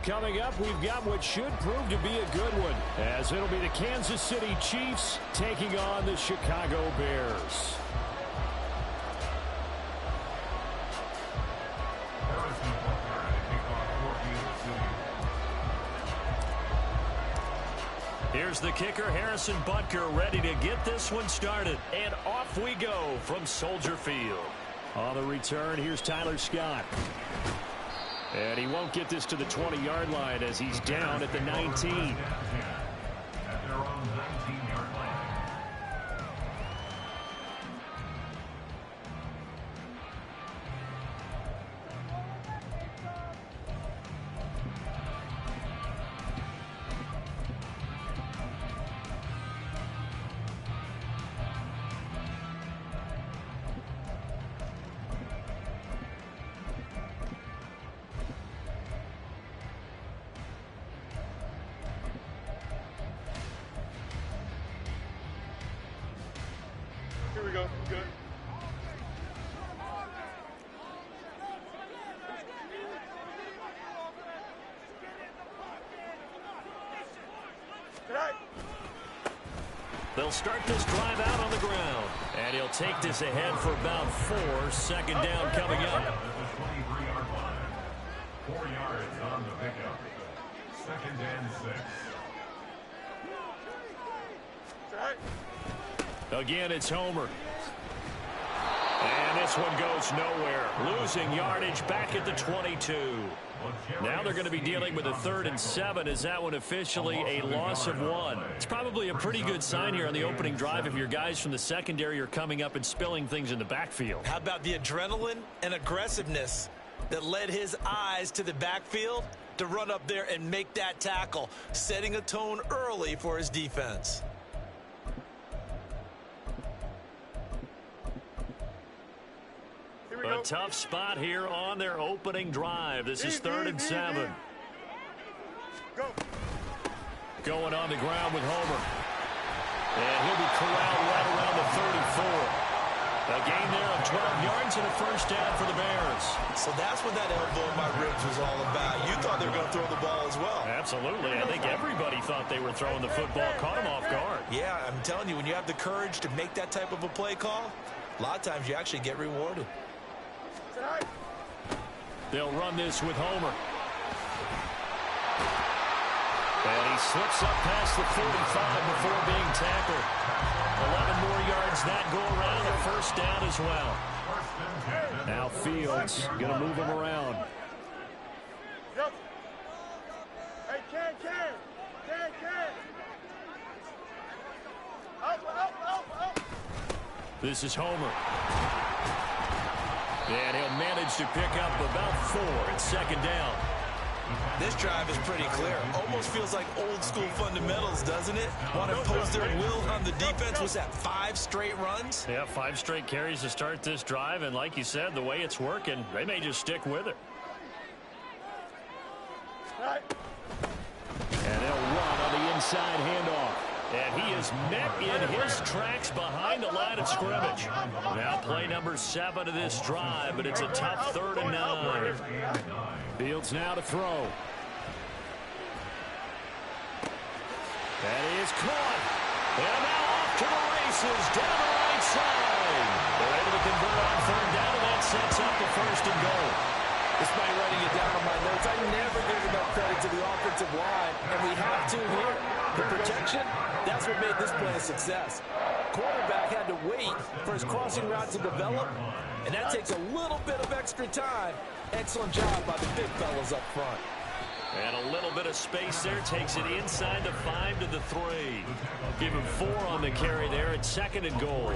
Coming up, we've got what should prove to be a good one, as it'll be the Kansas City Chiefs taking on the Chicago Bears. Here's the kicker, Harrison Butker, ready to get this one started. And off we go from Soldier Field. On the return, here's Tyler Scott. And he won't get this to the 20-yard line as he's down at the 19. Here we go. Good. They'll start this drive out on the ground. And he'll take this ahead for about 4. Second down coming up. 23-yard line. 4 yards on the pickup. 2nd and 6. Again, it's Homer. And this one goes nowhere. Losing yardage back at the 22. Now they're going to be dealing with a 3rd and 7. Is that one officially a loss of 1? It's probably a pretty good sign here on the opening drive if your guys from the secondary are coming up and spilling things in the backfield. How about the adrenaline and aggressiveness that led his eyes to the backfield to run up there and make that tackle, setting a tone early for his defense. A tough spot here on their opening drive. This is 3rd and 7. Go. Going on the ground with Homer. And he'll be corralled right around the 34. A gain there of 12 yards and a first down for the Bears. So that's what that elbow in my ribs was all about. You thought they were going to throw the ball as well. Absolutely. I think everybody thought they were throwing the football. Caught him off guard. Yeah, I'm telling you, when you have the courage to make that type of a play call, a lot of times you actually get rewarded. They'll run this with Homer. And he slips up past the 45 before being tackled. 11 more yards that go around. A first down as well. Now Fields going to move him around. Yep. Hey, Ken. Out. This is Homer. And he'll manage to pick up about 4 at 2nd down. This drive is pretty clear. Almost feels like old school fundamentals, doesn't it? Want to impose their will on the defense. Was that 5 straight runs? Yeah, 5 straight carries to start this drive. And like you said, the way it's working, they may just stick with it. And they'll run on the inside handoff. And he is met in his tracks behind the line of scrimmage. Now play number 7 of this drive, but it's a tough 3rd and 9. Fields now to throw. And he is caught. And now off to the races down the right side. They're able to convert on 3rd down, and that sets up the 1st and goal. Despite writing it down on my notes, I never gave enough credit to the offensive line, and we have to here. The protection, that's what made this play a success. Quarterback had to wait for his crossing route to develop, and that takes a little bit of extra time. Excellent job by the big fellas up front. And a little bit of space there. Takes it inside the 5 to the 3. Give him 4 on the carry there at 2nd and goal.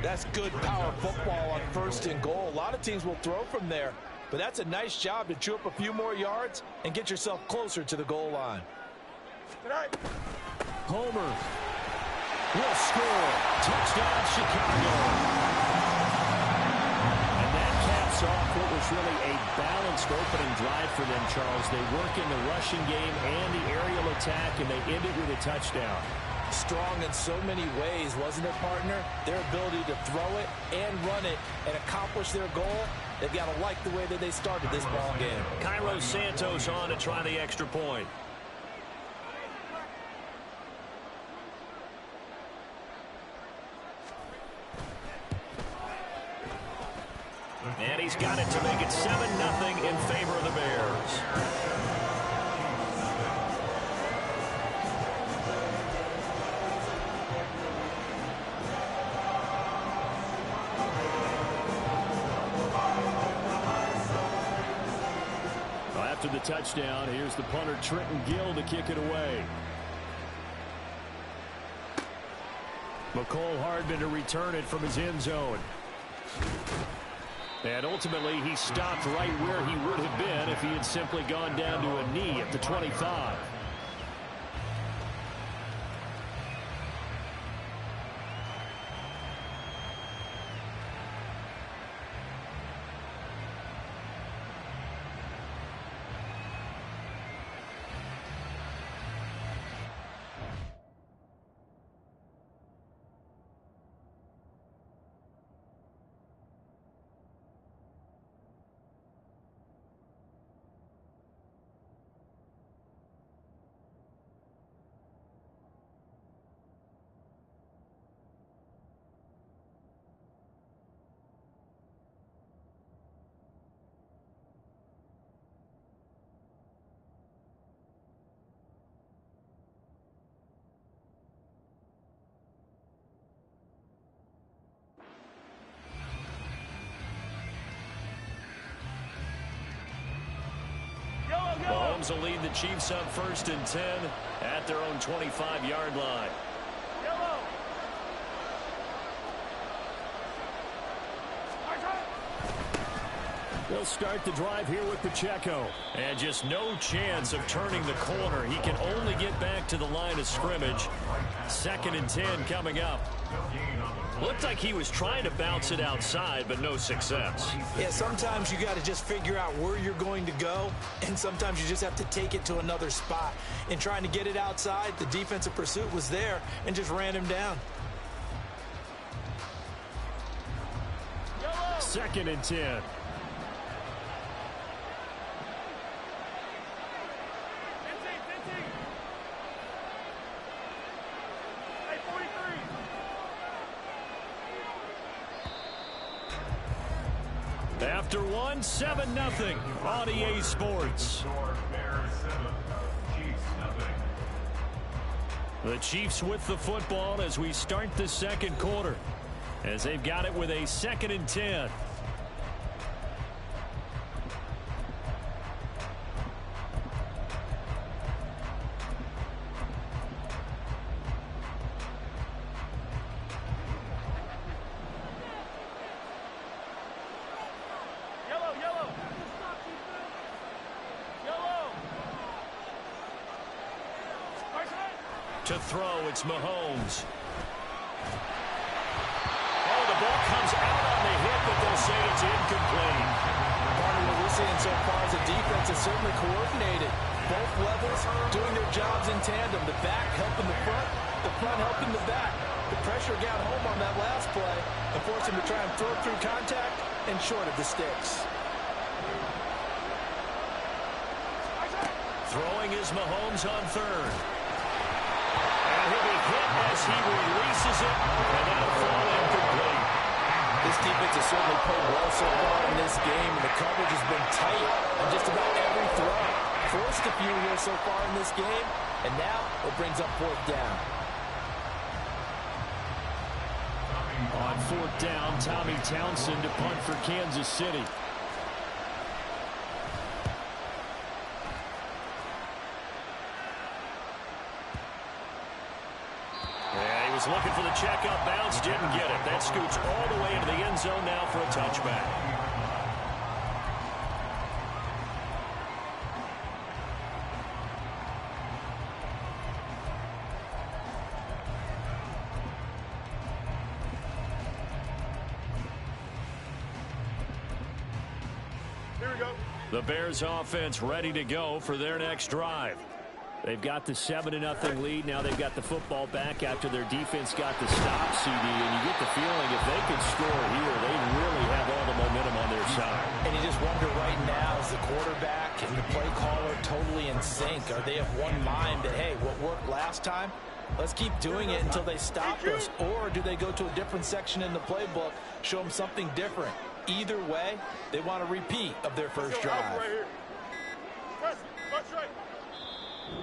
That's good power football on 1st and goal. A lot of teams will throw from there, but that's a nice job to chew up a few more yards and get yourself closer to the goal line. Homer will score. Touchdown, Chicago. And that caps off what was really a balanced opening drive for them, Charles. They work in the rushing game and the aerial attack, and they end it with a touchdown. Strong in so many ways, wasn't it, partner? Their ability to throw it and run it and accomplish their goal, they've got to like the way that they started this ball game. Cairo Santos on to try the extra point. And he's got it to make it 7-0 in favor of the Bears. After the touchdown, here's the punter Trenton Gill to kick it away. McCole Hardman to return it from his end zone. And ultimately, he stopped right where he would have been if he had simply gone down to a knee at the 25. Mahomes will lead the Chiefs up 1st and 10 at their own 25-yard line. They'll start the drive here with Pacheco. And just no chance of turning the corner. He can only get back to the line of scrimmage. 2nd and 10 coming up. Looked like he was trying to bounce it outside, but no success. Yeah, sometimes you got to just figure out where you're going to go, and sometimes you just have to take it to another spot. In trying to get it outside, the defensive pursuit was there and just ran him down. 2nd and 10. After 7-0 on EA Sports. The Chiefs with the football as we start the 2nd quarter, as they've got it with a 2nd and 10. To throw, it's Mahomes. Oh, the ball comes out on the hit, but they'll say it's incomplete. Part of what we're seeing so far is the defense is certainly coordinated. Both levels doing their jobs in tandem. The back helping the front helping the back. The pressure got home on that last play and forced him to try and throw through contact and short of the sticks. Throwing is Mahomes on 3rd. And he'll be hit as he releases it, and that'll fall incomplete. This defense has certainly played well so far in this game, and the coverage has been tight on just about every throw. Forced a few here so far in this game, and now it brings up 4th down. On 4th down, Tommy Townsend to punt for Kansas City. Looking for the check-up bounce, didn't get it. That scoots all the way into the end zone now for a touchback. Here we go. The Bears offense ready to go for their next drive. They've got the 7-0 lead. Now they've got the football back after their defense got the stop, CD. And you get the feeling if they could score here, they really have all the momentum on their side. And you just wonder right now, is the quarterback and the play caller totally in sync? Are they of one mind that, hey, what worked last time, let's keep doing it until they stop us? Or do they go to a different section in the playbook, show them something different? Either way, they want a repeat of their first drive.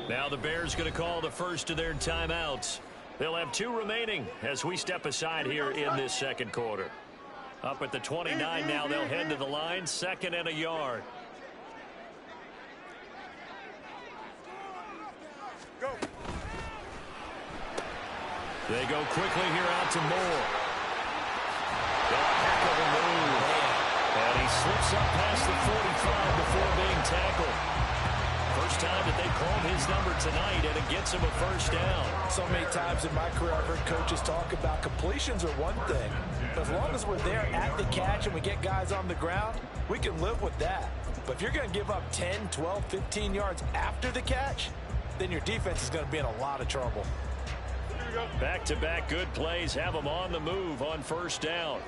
Now the Bears going to call the first of their timeouts. They'll have 2 remaining as we step aside here in this second quarter. Up at the 29 now, they'll head to the line, 2nd and a yard. Go. They go quickly here out to Moore. A heck of a move. And he slips up past the 45 before being tackled. First time that they called his number tonight, and it gets him a first down. So many times in my career I've heard coaches talk about completions are one thing. But as long as we're there at the catch and we get guys on the ground, we can live with that. But if you're going to give up 10, 12, 15 yards after the catch, then your defense is going to be in a lot of trouble. Back-to-back good plays have him on the move on first down.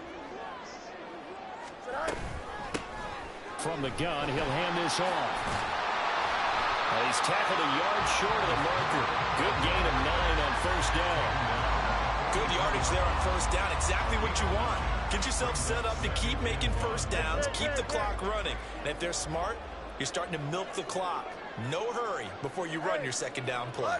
From the gun, he'll hand this off. He's tackled a yard short of the marker. Good gain of 9 on first down. Good yardage there on first down. Exactly what you want. Get yourself set up to keep making first downs, keep the clock running. And if they're smart, you're starting to milk the clock. No hurry before you run your second down play.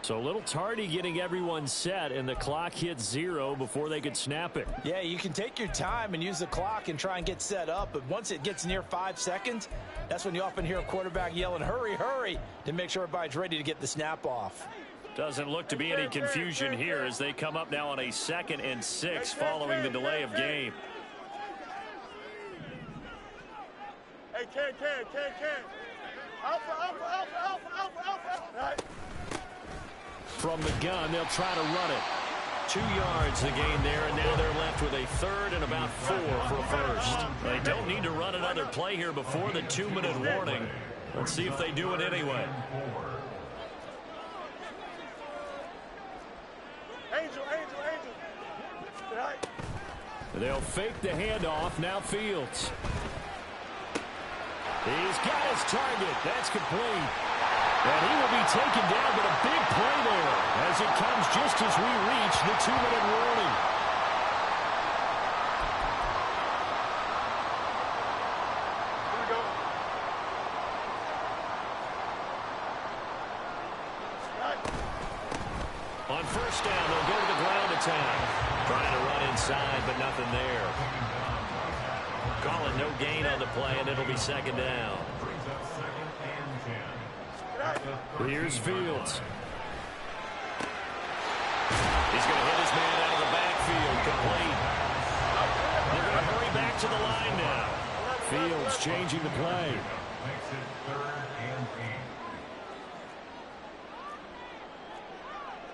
So a little tardy getting everyone set, and the clock hits 0 before they could snap it. Yeah, you can take your time and use the clock and try and get set up, but once it gets near 5 seconds, that's when you often hear a quarterback yelling, hurry, hurry, to make sure everybody's ready to get the snap off. Doesn't look to be any confusion here as they come up now on a 2nd and 6 following the delay of game. Hey, Ken. Alpha. Right. From the gun, they'll try to run it. 2 yards the gain there, and now they're left with a 3rd and about 4 for a first. They don't need to run another play here before the 2-minute warning. Let's see if they do it anyway. Angel. Right. They'll fake the handoff. Now Fields. He's got his target. That's complete. And he will be taken down, but a big play there as it comes just as we reach the 2-minute warning. Here we go. Right. On first down, they'll go to the ground attack. Trying to run inside, but nothing there. Calling no gain on the play, and it'll be 2nd down. Here's Fields. He's going to hit his man out of the backfield. Complete. They're going to hurry back to the line now. Fields changing the play. Makes it 3rd and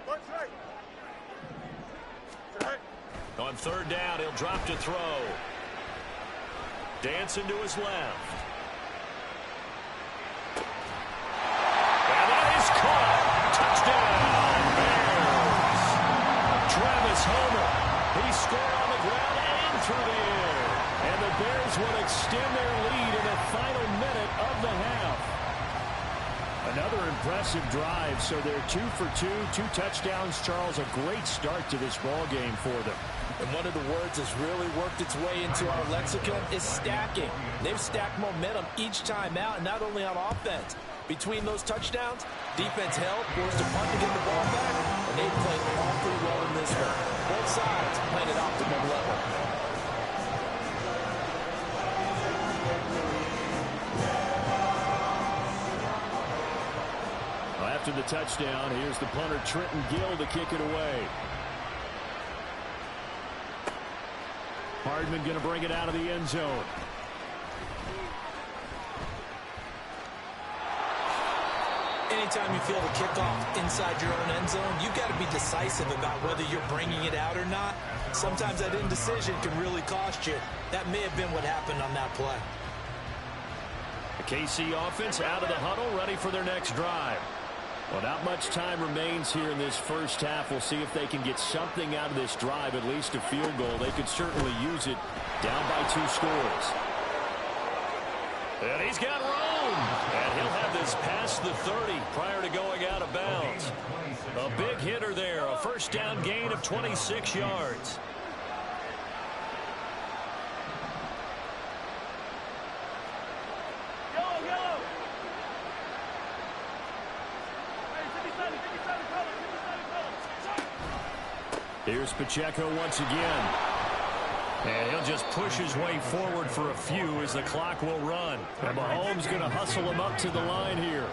8. Watch right. On 3rd down, he'll drop to throw. Dancing to his left. Touchdown, Bears. Travis Homer. He scored on the ground and through the air. And the Bears will extend their lead in the final minute of the half. Another impressive drive, so they're 2 for 2, 2 touchdowns. Charles, a great start to this ball game for them. And one of the words that's really worked its way into our lexicon is stacking. They've stacked momentum each time out, and not only on offense. Between those touchdowns, defense held, forced a punt to get the ball back, and they played awfully well in this one. Both sides playing at optimum level. After the touchdown, here's the punter Trenton Gill to kick it away. Hardman going to bring it out of the end zone. anytime you feel the kickoff inside your own end zone, you've got to be decisive about whether you're bringing it out or not. Sometimes that indecision can really cost you. That may have been what happened on that play. The KC offense out of the huddle, ready for their next drive. Well, not much time remains here in this first half. We'll see if they can get something out of this drive, at least a field goal. They could certainly use it down by 2 scores. And he's got room. And he'll have this past the 30 prior to going out of bounds. A big hitter there. A first down gain of 26 yards. Here's Pacheco once again. And he'll just push his way forward for a few as the clock will run. And Mahomes going to hustle him up to the line here.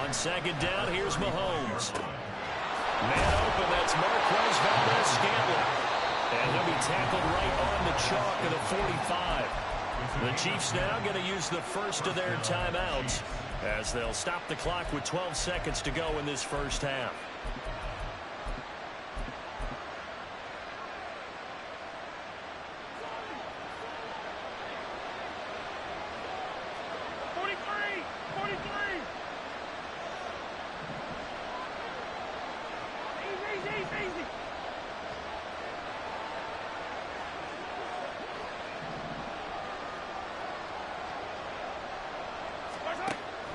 On second down, here's Mahomes. Man open, that's Marquez Valdes-Scantling. And he'll be tackled right on the chalk of the 45. The Chiefs now going to use the first of their timeouts as they'll stop the clock with 12 seconds to go in this first half.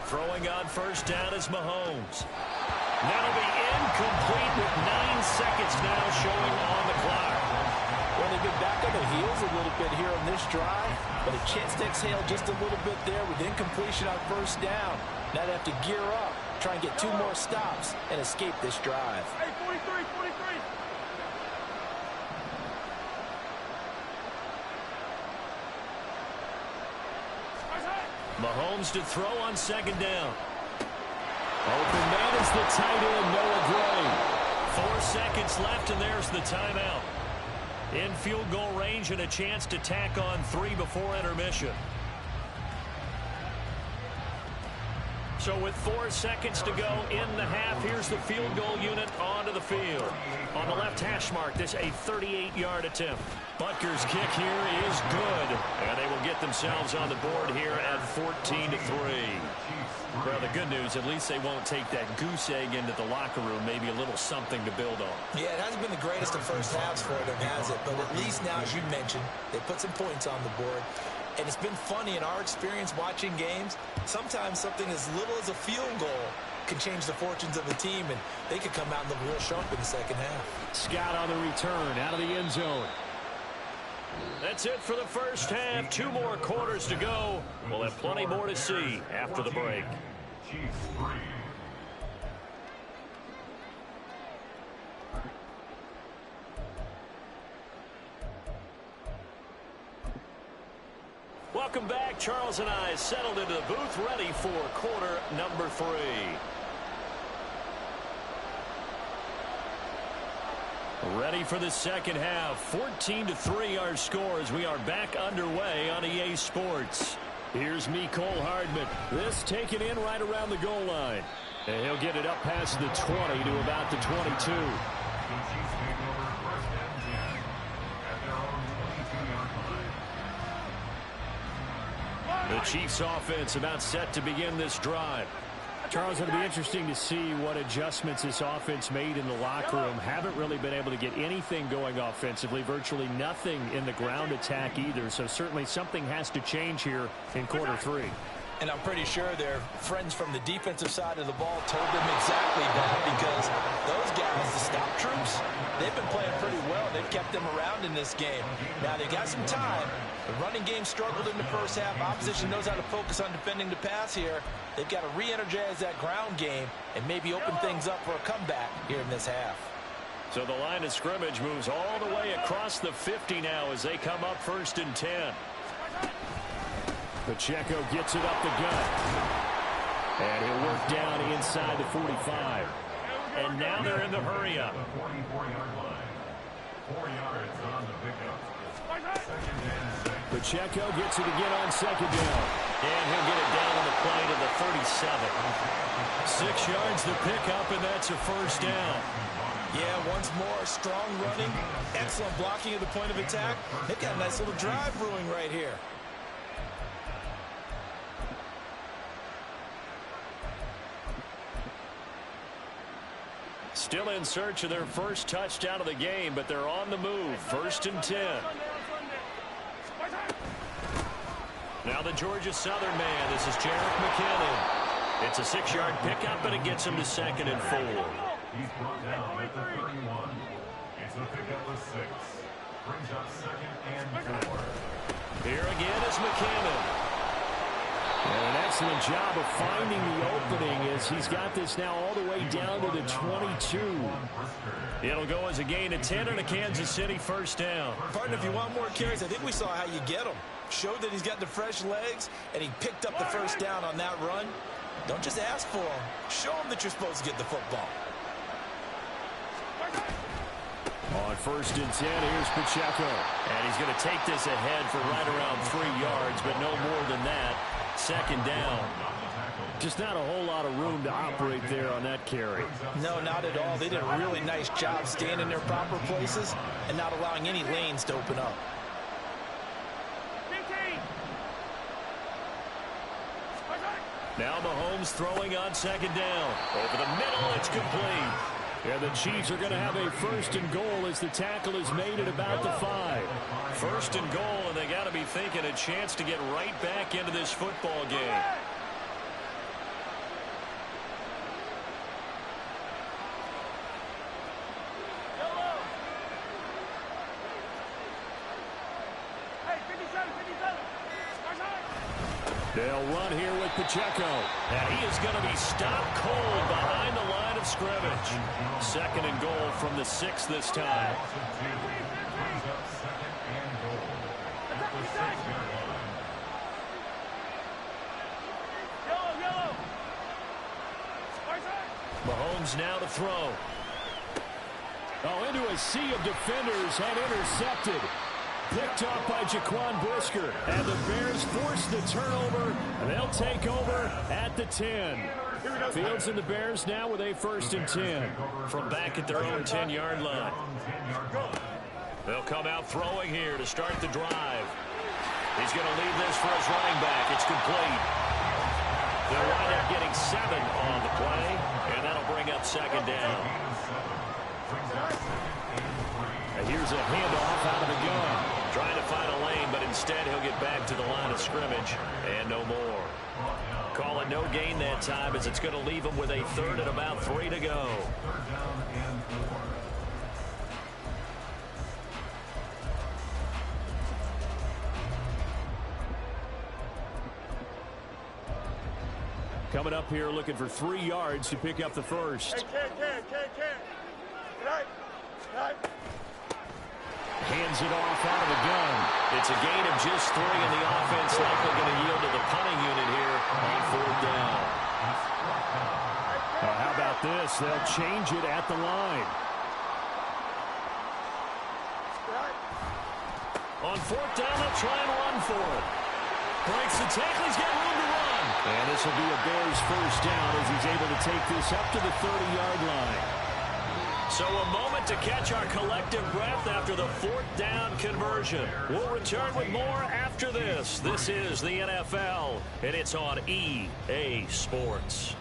Throwing on first down is Mahomes. That'll be incomplete with 9 seconds now showing on the clock. Well, they've been back on their heels a little bit here on this drive, but a chance to exhale just a little bit there with incompletion on first down. Now they have to gear up, try and get 2 more stops, and escape this drive. Hey, 43, 43. Mahomes to throw on second down. Open man is the tight end, Noah Gray. 4 seconds left, and there's the timeout. In field goal range and a chance to tack on 3 before intermission. So with 4 seconds to go in the half, here's the field goal unit onto the field. On the left hash mark, this a 38-yard attempt. Butker's kick here is good, and they will get themselves on the board here at 14-3. Well, the good news, at least they won't take that goose egg into the locker room, maybe a little something to build on. Yeah, it hasn't been the greatest of first halves for them, has it? But at least now, as you mentioned, they put some points on the board. And it's been funny in our experience watching games. Sometimes something as little as a field goal can change the fortunes of the team, and they could come out and look real sharp in the second half. Scott on the return out of the end zone. That's it for the first half. 2 more quarters to go. We'll have plenty more to see after the break. Chiefs 3. Welcome back. Charles and I settled into the booth, ready for quarter number 3. Ready for the second half. 14-3 our score as we are back underway on EA Sports. Here's Mecole Hardman. This taken in right around the goal line. And he'll get it up past the 20 to about the 22. The Chiefs take over first and 10 at their own 22-yard line. The Chiefs offense about set to begin this drive. Charles, it'll be interesting to see what adjustments this offense made in the locker room. Haven't really been able to get anything going offensively, virtually nothing in the ground attack either. So certainly something has to change here in quarter 3. And I'm pretty sure their friends from the defensive side of the ball told them exactly that, because those guys, the stop troops, they've been playing pretty well. They've kept them around in this game. Now, they've got some time. The running game struggled in the first half. Opposition knows how to focus on defending the pass here. They've got to re-energize that ground game and maybe open things up for a comeback here in this half. So the line of scrimmage moves all the way across the 50 now as they come up first and 10. Pacheco gets it up the gut. And he'll work down inside the 45. And now they're in the hurry-up. The 44-yard line. 4 yards on the pickup. Second and 6. Pacheco gets it again on second down. And he'll get it down on the play to the 37. 6 yards to pick up, and that's a first down. Yeah, once more, strong running, excellent blocking at the point of attack. They've got a nice little drive brewing right here. Still in search of their first touchdown of the game, but they're on the move. 1st and 10. Now the Georgia Southern man. This is Jerick McKinnon. It's a 6-yard pickup, and it gets him to 2nd and 4. He's brought down at the 31. It's a pickup of 6. Brings up 2nd and 4. Here again is McKinnon. And an excellent job of finding the opening as he's got this now all the way down to the 22. It'll go as a gain of 10 and a Kansas City first down. Partner, if you want more carries, I think we saw how you get them. Showed that he's got the fresh legs, and he picked up the first down on that run. Don't just ask for them. Show them that you're supposed to get the football. On 1st and 10, here's Pacheco. And he's going to take this ahead for right around 3 yards, but no more than that. 2nd down. Just not a whole lot of room to operate there on that carry. No, not at all. They did a really nice job staying in their proper places and not allowing any lanes to open up. Now Mahomes throwing on 2nd down. Over the middle, it's complete. And the Chiefs are going to have a 1st and goal as the tackle is made at about the 5. 1st and goal, and they got to be thinking a chance to get right back into this football game. They'll run here with Pacheco. And he is going to be stopped cold behind the line of scrimmage. 2nd and goal from the 6 this time. Mahomes now to throw. Oh, into a sea of defenders and intercepted. Picked off by Jaquan Brisker. And the Bears force the turnover, and they'll take over at the 10. Fields and the Bears now with a 1st and 10. From back at their own 10-yard line. They'll come out throwing here to start the drive. He's going to leave this for his running back. It's complete. They'll wind up getting 7 on the play, and that'll bring up 2nd down. And here's a handoff out of the gun. Trying to find a lane, but instead he'll get back to the line of scrimmage, and no more. Call it no gain that time as it's going to leave him with a 3rd and about 3 to go. Coming up here looking for 3 yards to pick up the 1st. Can. Right. Hands it off out of the gun. It's a gain of just 3, and the offense likely going to yield to the punting unit here on 4th down. How about this? They'll change it at the line. On 4th down, they'll try and run for it. Breaks the tackle. He's got room to run. And this will be a Bears 1st down as he's able to take this up to the 30-yard line. So a moment to catch our collective breath after the 4th down conversion. We'll return with more after this. This is the NFL, and it's on EA Sports.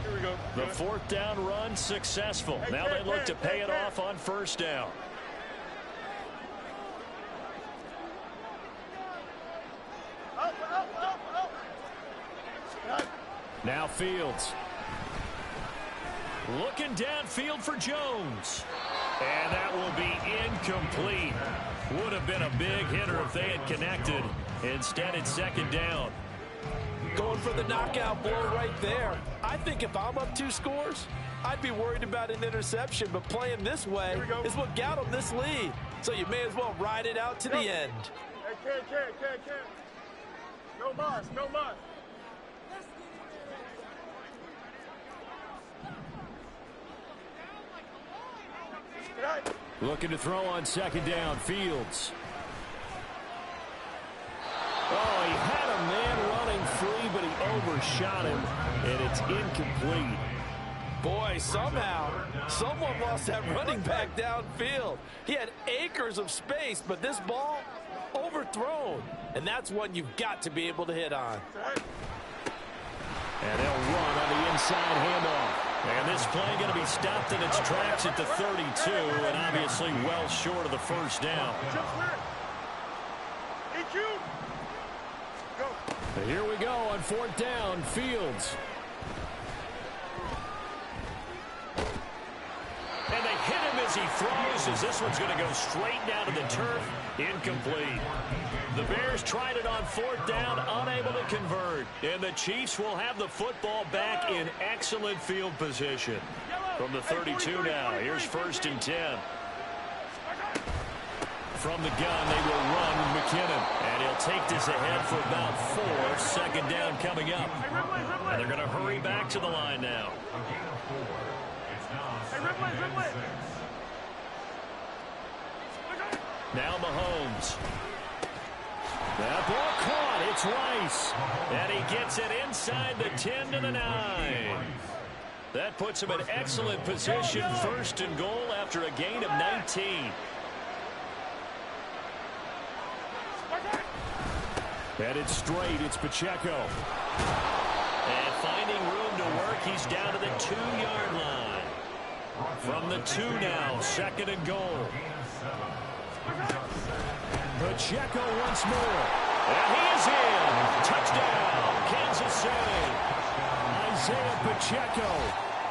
Here we go. The 4th down run successful. Now they look to pay it off on 1st down. Now Fields. Looking downfield for Jones. And that will be incomplete. Would have been a big hitter if they had connected. Instead, it's 2nd down. Going for the knockout blow right there. I think if I'm up 2 scores, I'd be worried about an interception, but playing this way is what got them this lead. So you may as well ride it out to the end. Hey, can. No mas. Looking to throw on second down. Fields. Oh, he had a man running free, but he overshot him, and it's incomplete. Boy, somehow, someone lost that running back downfield. He had acres of space, but this ball overthrown. And that's one you've got to be able to hit on. And they'll run on the inside handoff. And this play going to be stopped in its tracks at the 32, and obviously well short of the first down. Here we go on fourth down. Fields. And they hit him as he throws, as this one's going to go straight down to the turf. Incomplete. The Bears tried it on fourth down, unable to convert. And the Chiefs will have the football back in excellent field position. From the 32 now, here's 1st and 10. From the gun, they will run McKinnon. And he'll take this ahead for about 4. Second down coming up. And they're going to hurry back to the line now. Now Mahomes. That ball caught. It's Rice. And he gets it inside the 10 to the 9. That puts him in excellent position. 1st and goal after a gain of 19. Headed straight. It's Pacheco. And finding room to work, he's down to the 2-yard line. From the 2 now, 2nd and goal. Pacheco once more. And he is in. Touchdown, Kansas City. Isaiah Pacheco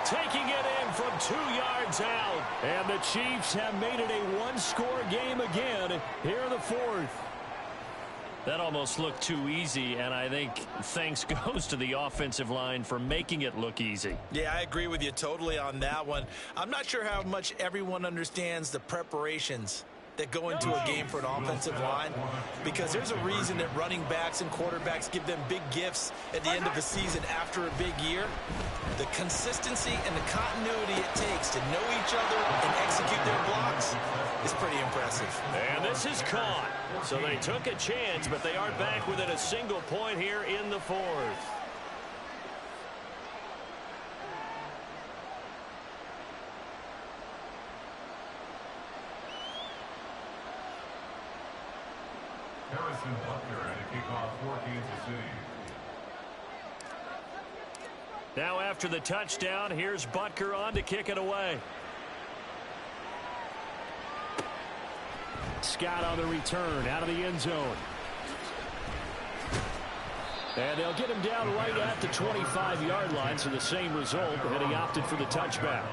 taking it in from 2 yards out. And the Chiefs have made it a one-score game again here in the 4th. That almost looked too easy, and I think thanks goes to the offensive line for making it look easy. Yeah, I agree with you totally on that one. I'm not sure how much everyone understands the preparations that go into a game for an offensive line, because there's a reason that running backs and quarterbacks give them big gifts at the end of the season after a big year. The consistency and the continuity it takes to know each other and execute their blocks is pretty impressive. And this is caught. So they took a chance, but they are back within a single point here in the 4th. Harrison Butker at a kickoff for Kansas City. Now after the touchdown, here's Butker on to kick it away. Scott on the return out of the end zone. And they'll get him down right at the 25-yard line, so the same result, and he opted for the touchback.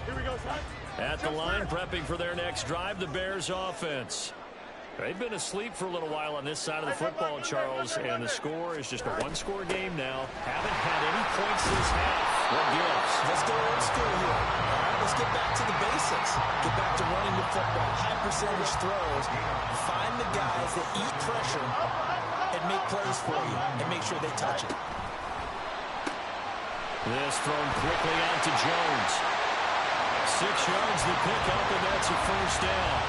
Here we go, son. At the line, prepping for their next drive, the Bears offense. They've been asleep for a little while on this side of the football, Charles, and the score is just a one-score game now. Haven't had any points this half. What gives? Let's go old school here. All right, let's get back to the basics. Get back to running the football, high percentage throws. Find the guys that eat pressure and make plays for you and make sure they touch it. This thrown quickly out to Jones. 6 yards to pick up, and that's a first down.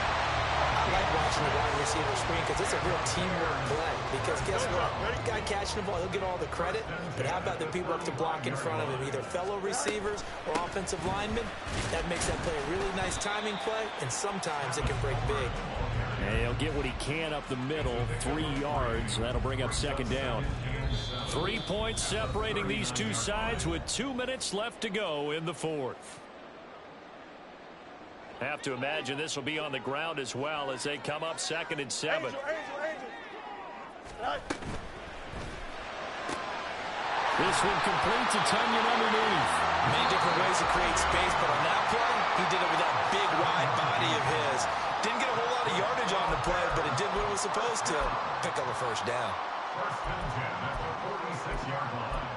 I like watching the wide receiver screen because it's a real teamwork play. Because guess what? The guy catching the ball, he'll get all the credit. But how about the people up to block in front of him, either fellow receivers or offensive linemen? That makes that play a really nice timing play, and sometimes it can break big. And he'll get what he can up the middle, 3 yards. That'll bring up second down. 3 points separating these two sides with 2 minutes left to go in the 4th. Have to imagine this will be on the ground as well as they come up 2nd and 7. Angel. Right. This one complete to Tunyon underneath. Many different ways to create space, but on that play, he did it with that big, wide body of his. Didn't get a whole lot of yardage on the play, but it did what it was supposed to. Pick up a first down. 1st and 10 at the 46-yard line.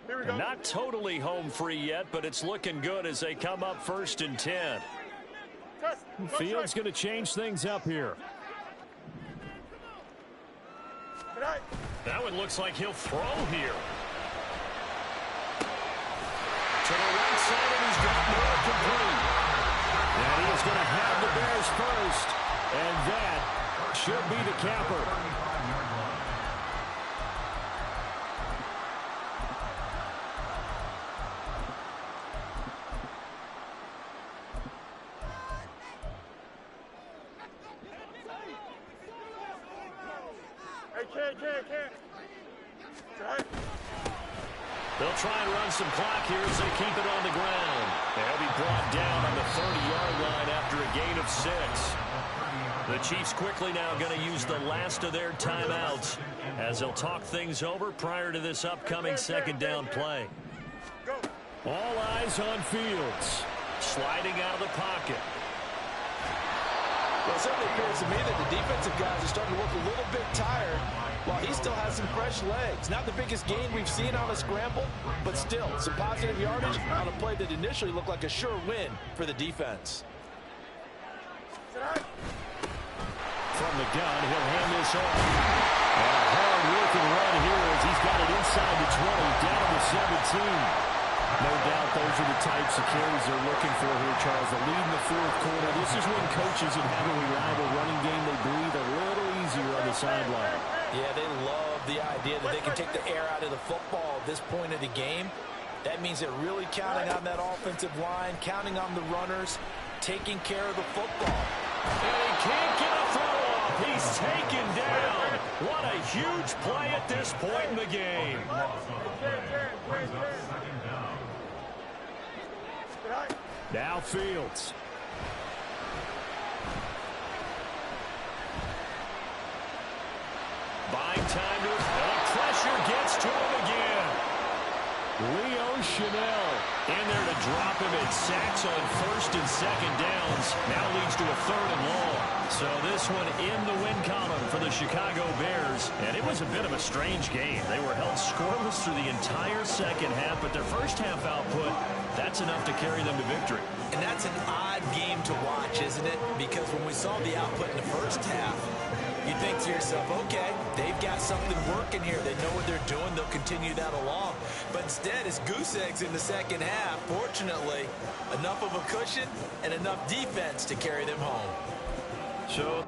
Here we go. Not totally home free yet, but it's looking good as they come up 1st and 10. Fields going to change things up here. That one looks like he'll throw here. To the right side, and he's got more complete. And he is going to have the Bears first. And that should be the capper. Can't. They'll try and run some clock here as they keep it on the ground. They'll be brought down on the 30-yard line after a gain of 6. The Chiefs quickly now going to use the last of their timeouts as they'll talk things over prior to this upcoming second down play. All eyes on Fields. Sliding out of the pocket. Well, it certainly appears to me that the defensive guys are starting to look a little bit tired while he still has some fresh legs. Not the biggest gain we've seen on a scramble, but still some positive yardage on a play that initially looked like a sure win for the defense. From the gun, he'll hand this off. And a hard-working run here as he's got it inside the 20, down to 17. No doubt those are the types of carries they're looking for here, Charles. The lead in the fourth quarter. This is when coaches that have a reliable running game, they breathe a little easier on the sideline. Yeah, they love the idea that they can take the air out of the football at this point of the game. That means they're really counting on that offensive line, counting on the runners, taking care of the football. And he can't get a throw off. He's taken down. What a huge play at this point in the game. Now Fields. Buying time to pressure gets to him again. Leo Chanel In there to drop him. It sacks on first and second downs. Now leads to a 3rd and long. So this one in the win column for the Chicago Bears. And it was a bit of a strange game. They were held scoreless through the entire second half, but their first half output, that's enough to carry them to victory. And that's an odd game to watch, isn't it? Because when we saw the output in the first half, you think to yourself, okay, they've got something working here. They know what they're doing. They'll continue that along. But instead, it's goose eggs in the second half. Fortunately, enough of a cushion and enough defense to carry them home. So